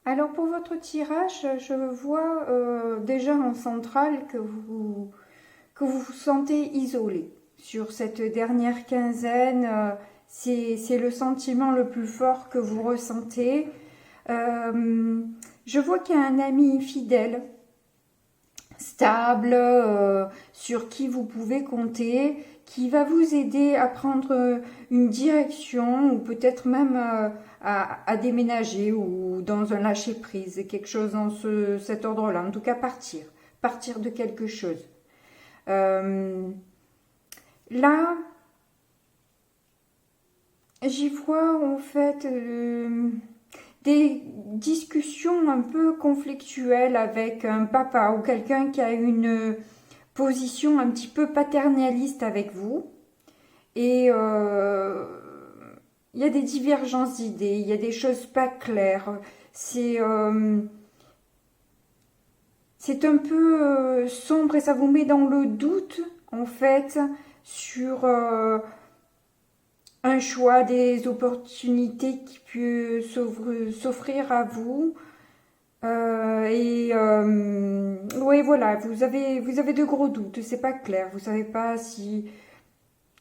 Alors pour votre tirage, je vois déjà en centrale que vous vous sentez isolé. Sur cette dernière quinzaine, c'est le sentiment le plus fort que vous ressentez. Je vois qu'il y a un ami fidèle, stable, sur qui vous pouvez compter, qui va vous aider à prendre une direction ou peut-être même à déménager ou dans un lâcher-prise, quelque chose dans cet ordre-là. En tout cas, partir de quelque chose. Euh, Là, j'y vois en fait des discussions un peu conflictuelles avec un papa ou quelqu'un qui a une position un petit peu paternaliste avec vous. Et il y a des divergences d'idées, il y a des choses pas claires. C'est euh, c'est un peu sombre et ça vous met dans le doute en fait sur un choix, des opportunités qui peuvent s'offrir à vous. Ouais, voilà, vous avez de gros doutes, c'est pas clair, vous savez pas si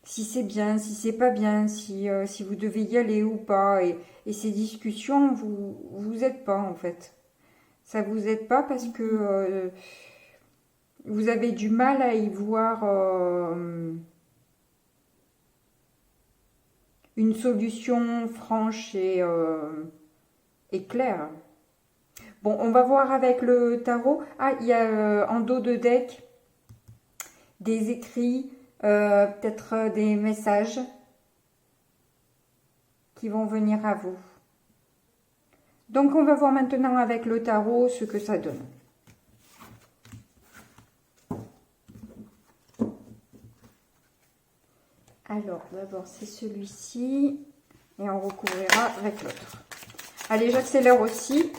c'est bien, si c'est pas bien, si vous devez y aller ou pas. Et ces discussions, vous aident pas en fait. Ça vous aide pas parce que vous avez du mal à y voir une solution franche et claire. Bon, on va voir avec le tarot. Ah, il y a en dos de deck des écrits, peut-être des messages qui vont venir à vous. Donc on va voir maintenant avec le tarot ce que ça donne. Alors d'abord c'est celui-ci et on recouvrira avec l'autre. Allez, j'accélère aussi.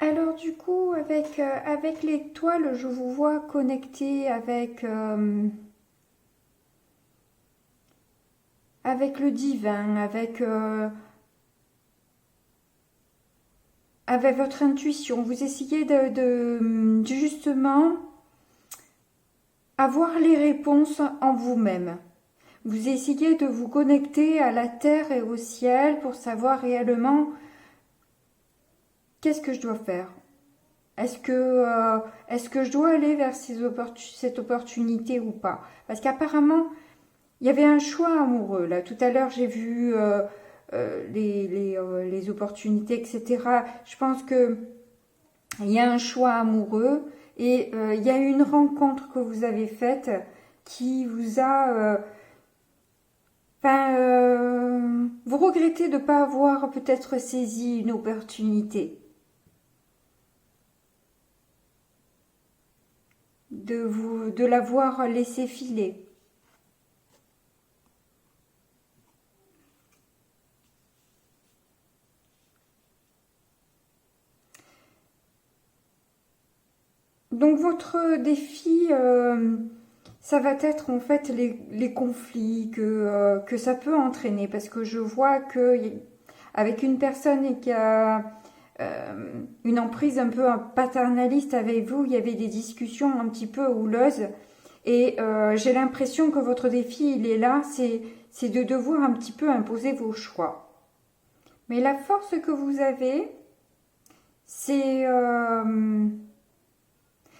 Alors du coup, avec l'étoile, je vous vois connecté avec le divin, avec votre intuition. Vous essayez de justement avoir les réponses en vous-même. Vous essayez de vous connecter à la terre et au ciel pour savoir réellement qu'est-ce que je dois faire. Est-ce que je dois aller vers cette opportunité ou pas? Parce qu'apparemment, il y avait un choix amoureux. Là, tout à l'heure, j'ai vu les opportunités, etc. Je pense que il y a un choix amoureux et il y a une rencontre que vous avez faite qui vous a... vous regrettez de ne pas avoir peut-être saisi une opportunité. De l'avoir laissé filer. Donc votre défi, ça va être en fait les conflits que ça peut entraîner. Parce que je vois que avec une personne qui a une emprise un peu paternaliste avec vous, il y avait des discussions un petit peu houleuses. Et j'ai l'impression que votre défi, il est là, c'est de devoir un petit peu imposer vos choix. Mais la force que vous avez, c'est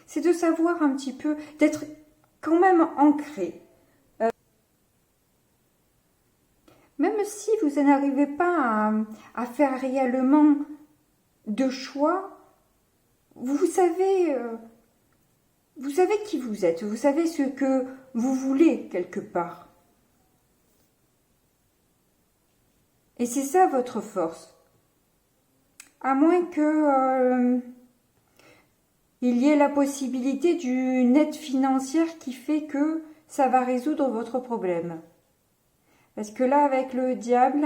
c'est de savoir un petit peu, d'être quand même ancré. Même si vous n'arrivez pas à faire réellement de choix, vous savez, vous savez qui vous êtes, vous savez ce que vous voulez quelque part. Et c'est ça votre force. À moins que il y ait la possibilité d'une aide financière qui fait que ça va résoudre votre problème. Parce que là, avec le diable,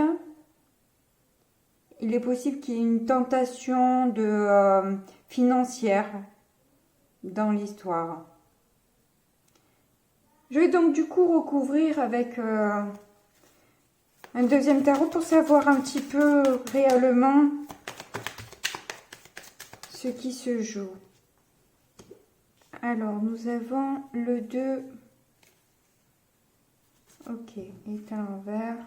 il est possible qu'il y ait une tentation financière dans l'histoire. Je vais donc du coup recouvrir avec un deuxième tarot pour savoir un petit peu réellement ce qui se joue. Alors, nous avons le 2. Ok, est à l'envers.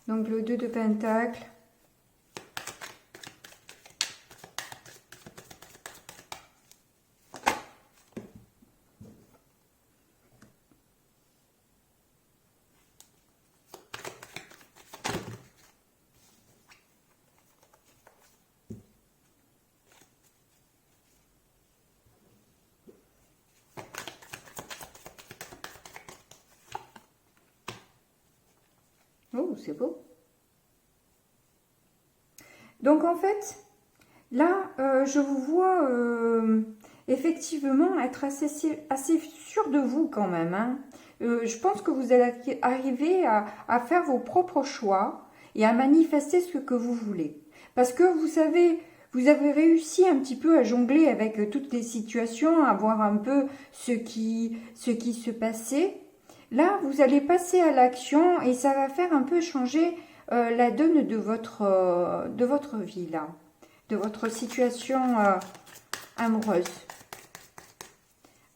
Donc, le 2 de Pentacle. Oh, c'est beau. Donc, en fait, là, je vous vois effectivement être assez sûr de vous quand même. Hein. Je pense que vous allez arriver à faire vos propres choix et à manifester ce que vous voulez. Parce que vous savez, vous avez réussi un petit peu à jongler avec toutes les situations, à voir un peu ce qui se passait. Là, vous allez passer à l'action et ça va faire un peu changer la donne de votre vie, là, de votre situation amoureuse.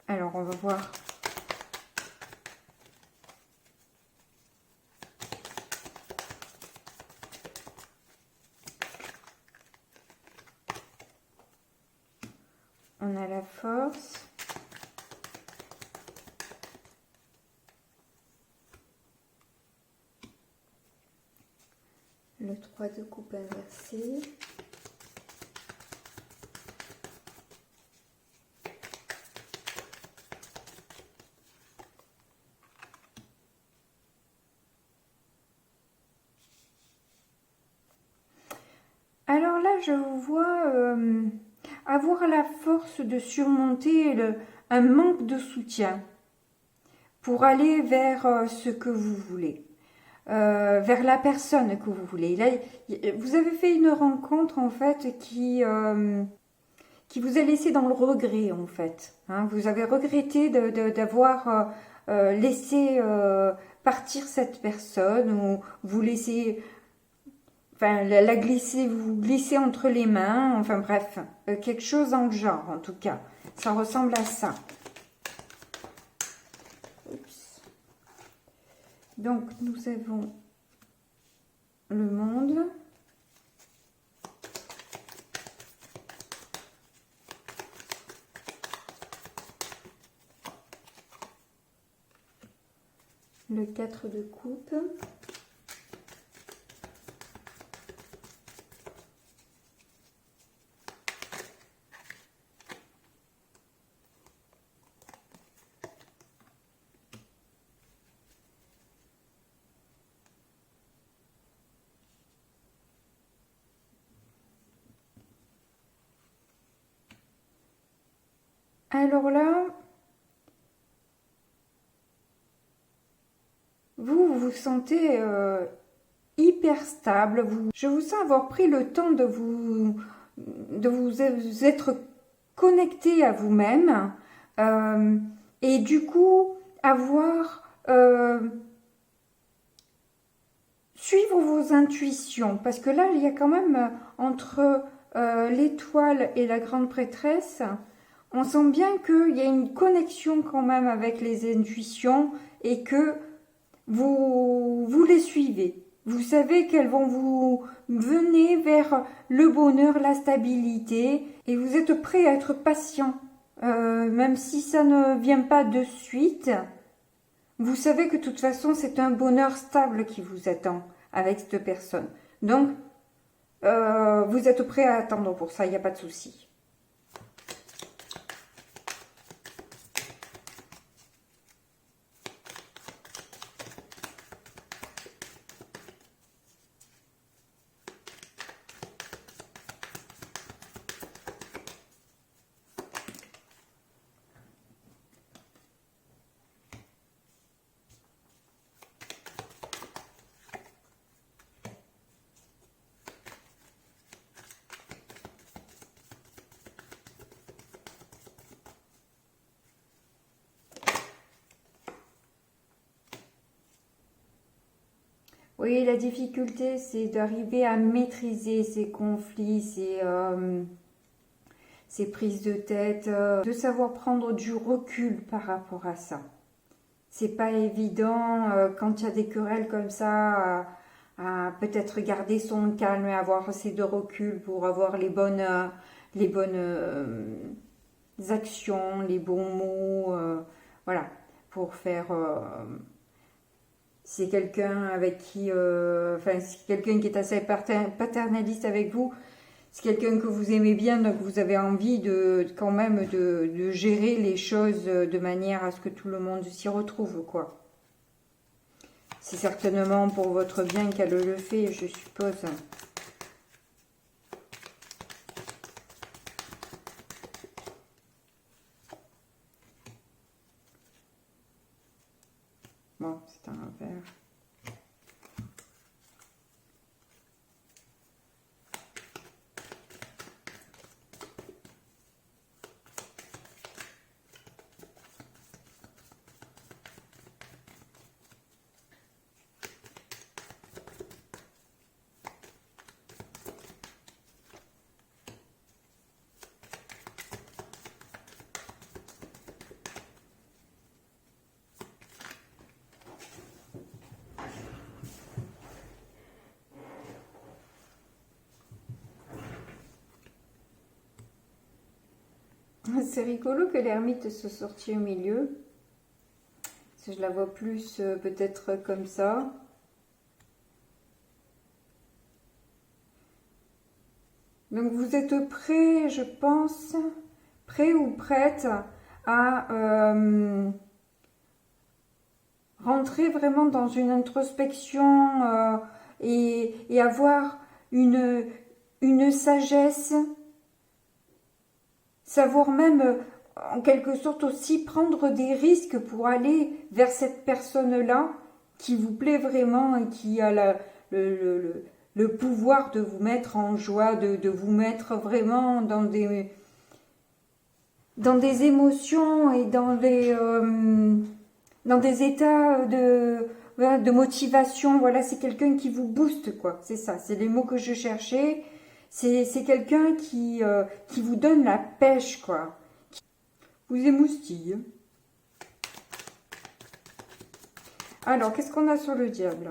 Alors, on va voir. On a la force. Le 3 de coupe inversé. Alors là, je vous vois avoir la force de surmonter un manque de soutien pour aller vers ce que vous voulez. Vers la personne que vous voulez. Là, vous avez fait une rencontre en fait qui vous a laissé dans le regret en fait. Hein. Vous avez regretté d'avoir laissé partir cette personne ou vous laissez, enfin la glisser, vous glissez entre les mains. Enfin bref, quelque chose dans le genre en tout cas. Ça ressemble à ça. Donc, nous avons le monde. Le 4 de coupe. Alors là, vous vous sentez hyper stable. Je vous sens avoir pris le temps de vous être connecté à vous-même et du coup avoir suivre vos intuitions. Parce que là, il y a quand même entre l'étoile et la grande prêtresse, on sent bien qu'il y a une connexion quand même avec les intuitions et que vous les suivez. Vous savez qu'elles vont vous mener vers le bonheur, la stabilité et vous êtes prêt à être patient. Même si ça ne vient pas de suite, vous savez que de toute façon c'est un bonheur stable qui vous attend avec cette personne. Donc, vous êtes prêt à attendre pour ça, il n'y a pas de souci. Oui, la difficulté, c'est d'arriver à maîtriser ces conflits, ces prises de tête, de savoir prendre du recul par rapport à ça. C'est pas évident quand il y a des querelles comme ça à peut-être garder son calme et avoir assez de recul pour avoir les bonnes actions, les bons mots, voilà, pour faire. Si c'est quelqu'un avec qui, enfin, si c'est quelqu'un qui est assez paternaliste avec vous, c'est quelqu'un que vous aimez bien, donc vous avez envie de quand même de gérer les choses de manière à ce que tout le monde s'y retrouve, quoi. C'est certainement pour votre bien qu'elle le fait, je suppose. Bon, c'est un verre. C'est rigolo que l'ermite se sorti au milieu. Parce que je la vois plus peut-être comme ça. Donc vous êtes prêt, je pense, prêt ou prête à rentrer vraiment dans une introspection et avoir une sagesse, savoir même en quelque sorte aussi prendre des risques pour aller vers cette personne-là qui vous plaît vraiment et qui a le pouvoir de vous mettre en joie, de vous mettre vraiment dans des émotions et dans des états voilà, de motivation. Voilà, c'est quelqu'un qui vous booste, quoi. C'est ça, c'est les mots que je cherchais. C'est quelqu'un qui vous donne la pêche, quoi. Vous émoustille. Alors, qu'est-ce qu'on a sur le diable?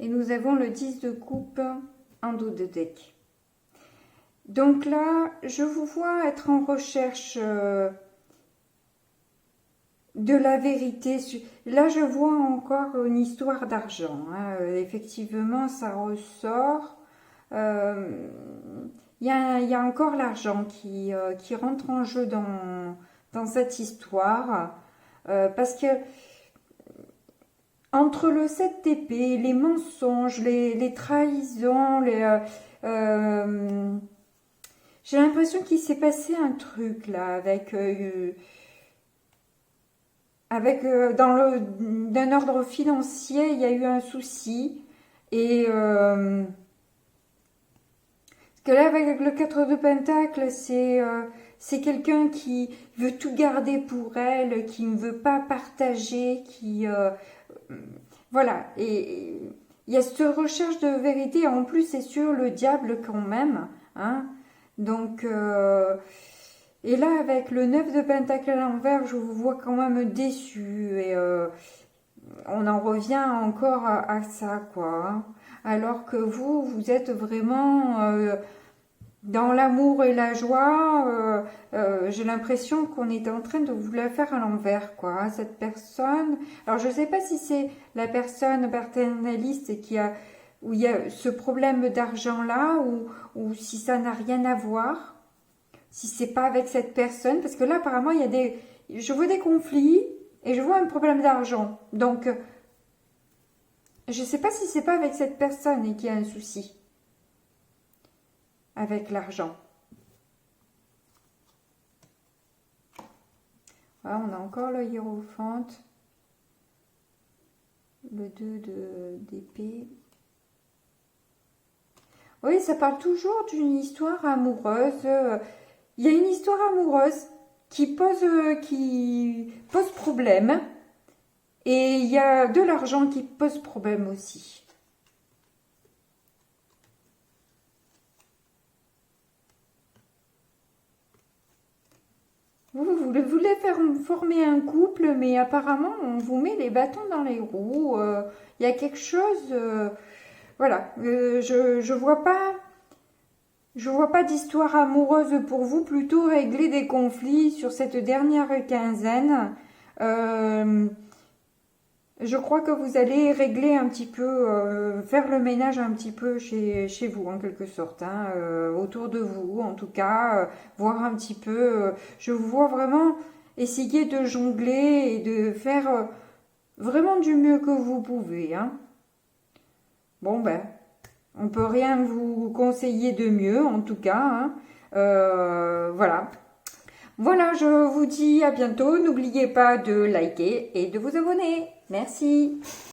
Et nous avons le 10 de coupe en dos de deck. Donc là, je vous vois être en recherche de la vérité. Là, je vois encore une histoire d'argent. Hein. Effectivement, ça ressort. Il y a encore l'argent qui rentre en jeu dans cette histoire. Parce que entre le 7 d'épée, les mensonges, les trahisons, j'ai l'impression qu'il s'est passé un truc là d'un ordre financier, il y a eu un souci et parce que là avec le 4 de Pentacle, c'est quelqu'un qui veut tout garder pour elle, qui ne veut pas partager, voilà, et il y a cette recherche de vérité. En plus, c'est sur le diable quand même, hein. Donc, et là, avec le 9 de pentacle à l'envers, je vous vois quand même déçu. Et on en revient encore à ça, quoi. Hein. Alors que vous êtes vraiment dans l'amour et la joie, j'ai l'impression qu'on est en train de vous la faire à l'envers, quoi, hein, cette personne. Alors, je ne sais pas si c'est la personne paternaliste où il y a ce problème d'argent-là, ou si ça n'a rien à voir, si c'est pas avec cette personne, parce que là, apparemment, je vois des conflits et je vois un problème d'argent. Donc, je ne sais pas si c'est pas avec cette personne et qu'il y a un souci avec l'argent. Voilà, on a encore le hiérophante, le 2 d'épée. Oui, ça parle toujours d'une histoire amoureuse. Il y a une histoire amoureuse qui pose problème. Et il y a de l'argent qui pose problème aussi. Vous voulez faire former un couple, mais apparemment, on vous met les bâtons dans les roues. Il y a quelque chose... voilà, je vois pas... Je vois pas d'histoire amoureuse pour vous, plutôt régler des conflits sur cette dernière quinzaine. Je crois que vous allez régler un petit peu, faire le ménage un petit peu chez vous, en quelque sorte, hein, autour de vous, en tout cas, voir un petit peu. Je vous vois vraiment essayer de jongler et de faire vraiment du mieux que vous pouvez, hein. Bon, ben, on peut rien vous conseiller de mieux, en tout cas, hein. Voilà. Voilà, je vous dis à bientôt. N'oubliez pas de liker et de vous abonner. Merci.